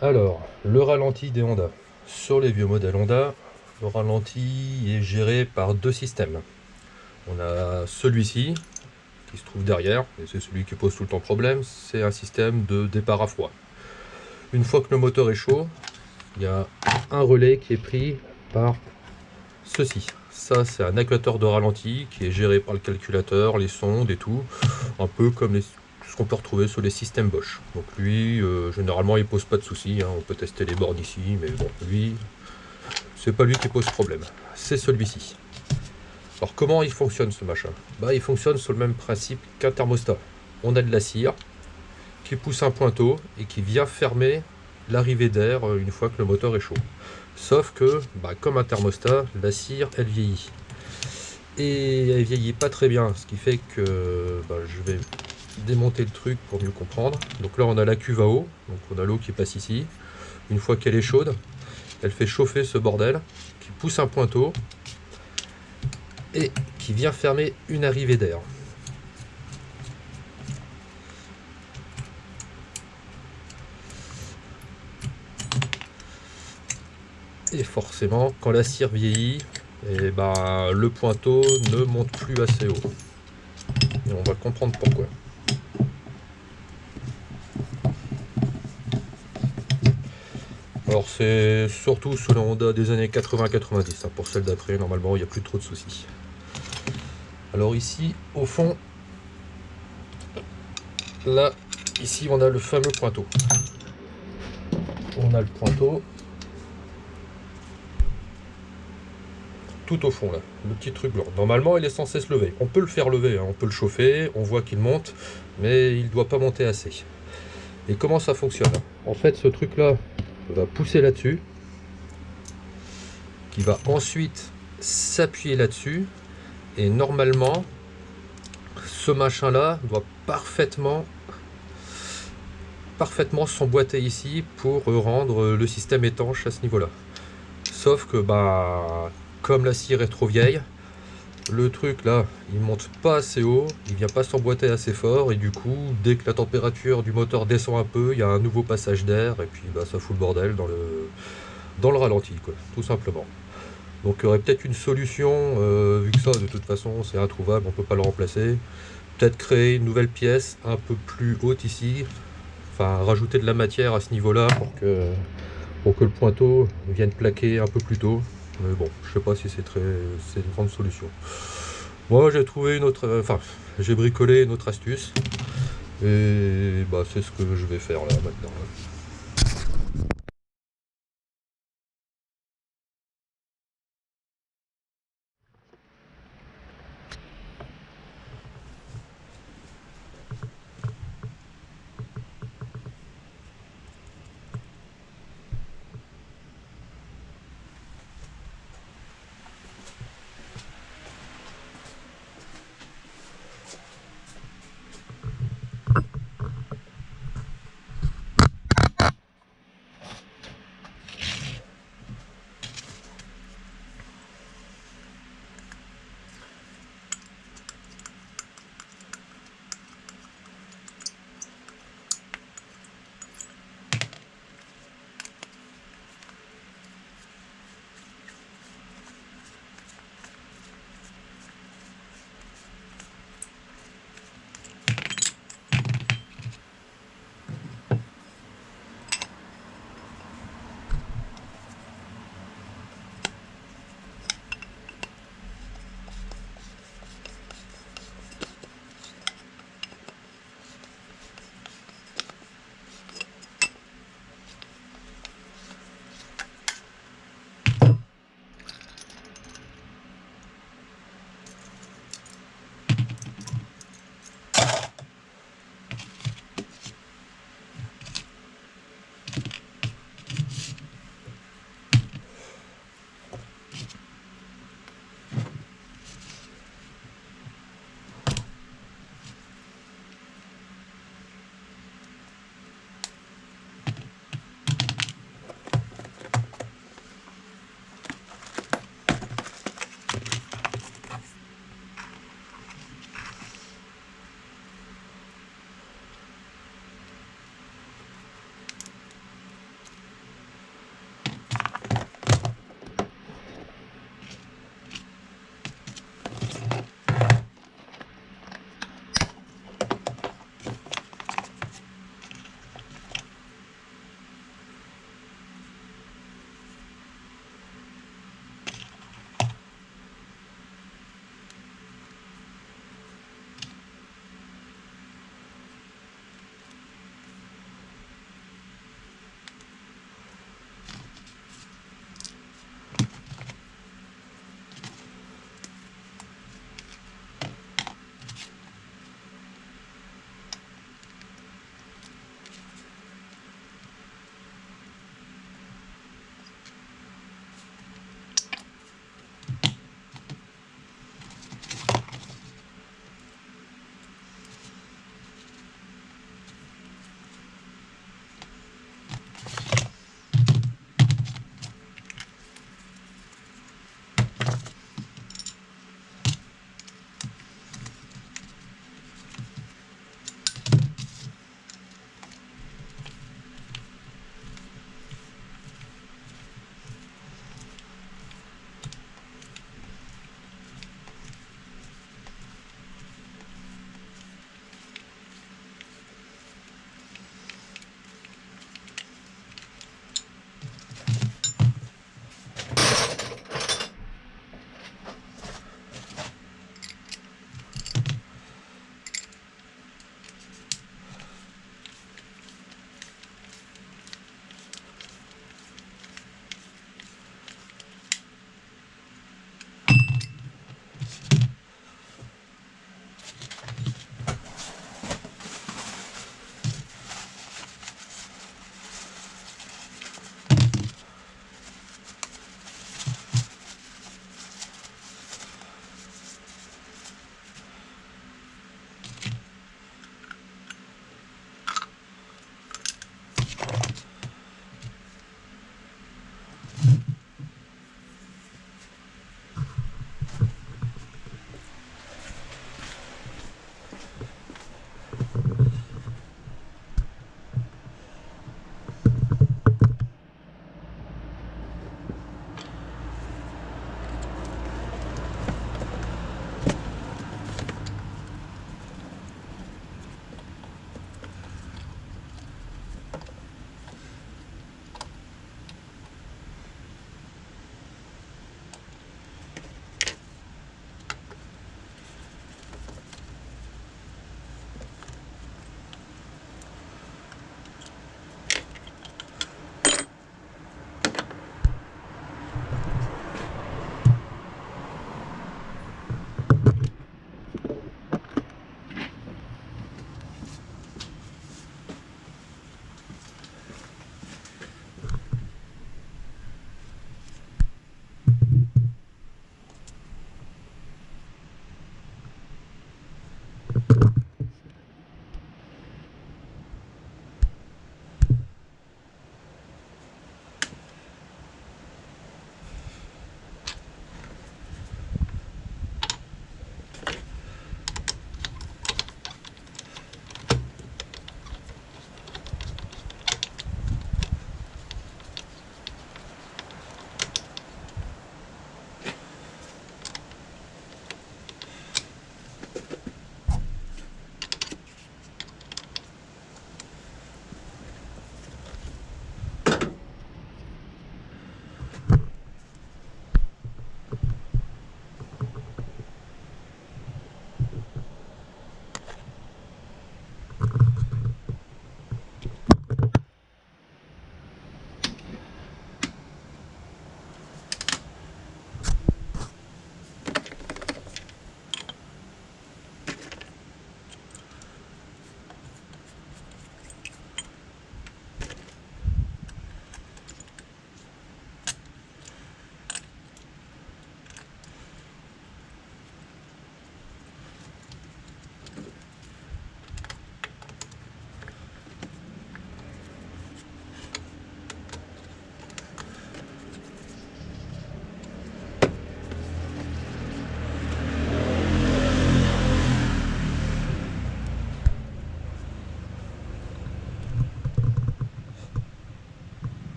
Alors, le ralenti des Honda. Sur les vieux modèles Honda, le ralenti est géré par deux systèmes. On a celui-ci, qui se trouve derrière, et c'est celui qui pose tout le temps problème, c'est un système de départ à froid. Une fois que le moteur est chaud, il y a un relais qui est pris par ceci. Ça, c'est un actuateur de ralenti qui est géré par le calculateur, les sondes et tout, un peu comme ce qu'on peut retrouver sur les systèmes Bosch. Donc lui, généralement, il pose pas de soucis, hein. On peut tester les bornes ici, mais bon, lui, c'est pas lui qui pose problème. C'est celui-ci. Alors comment il fonctionne ce machin? Bah, il fonctionne sur le même principe qu'un thermostat. On a de la cire qui pousse un pointeau et qui vient fermer l'arrivée d'air une fois que le moteur est chaud. Sauf que, bah, comme un thermostat, la cire, elle vieillit. Et elle vieillit pas très bien, ce qui fait que bah, je vais démonter le truc pour mieux comprendre. Donc là, on a la cuve à eau, donc on a l'eau qui passe ici. Une fois qu'elle est chaude, elle fait chauffer ce bordel, qui pousse un pointeau et qui vient fermer une arrivée d'air. Et forcément, quand la cire vieillit, et ben, le pointeau ne monte plus assez haut. Et on va comprendre pourquoi. Alors c'est surtout sur la Honda des années 80-90. Hein. Pour celle d'après, normalement, il n'y a plus trop de soucis. Alors ici, au fond, là, ici, on a le fameux pointeau. On a le pointeau. Tout au fond là, le petit truc blanc. Normalement il est censé se lever. On peut le faire lever, hein. On peut le chauffer, on voit qu'il monte, mais il ne doit pas monter assez. Et comment ça fonctionne? En fait ce truc là va pousser là-dessus, qui va ensuite s'appuyer là-dessus, et normalement ce machin là doit parfaitement s'emboîter ici pour rendre le système étanche à ce niveau là. Sauf que bah comme la cire est trop vieille, le truc là, il monte pas assez haut, il vient pas s'emboîter assez fort, et du coup, dès que la température du moteur descend un peu, il y a un nouveau passage d'air, et puis bah, ça fout le bordel dans le ralenti, quoi, tout simplement. Donc il y aurait peut-être une solution, vu que ça, de toute façon, c'est introuvable, on peut pas le remplacer. Peut-être créer une nouvelle pièce un peu plus haute ici, enfin rajouter de la matière à ce niveau-là pour que le pointeau vienne plaquer un peu plus tôt. Mais bon, je sais pas si c'est une grande solution. Moi, j'ai trouvé une autre, enfin, j'ai bricolé une autre astuce, et bah c'est ce que je vais faire là maintenant.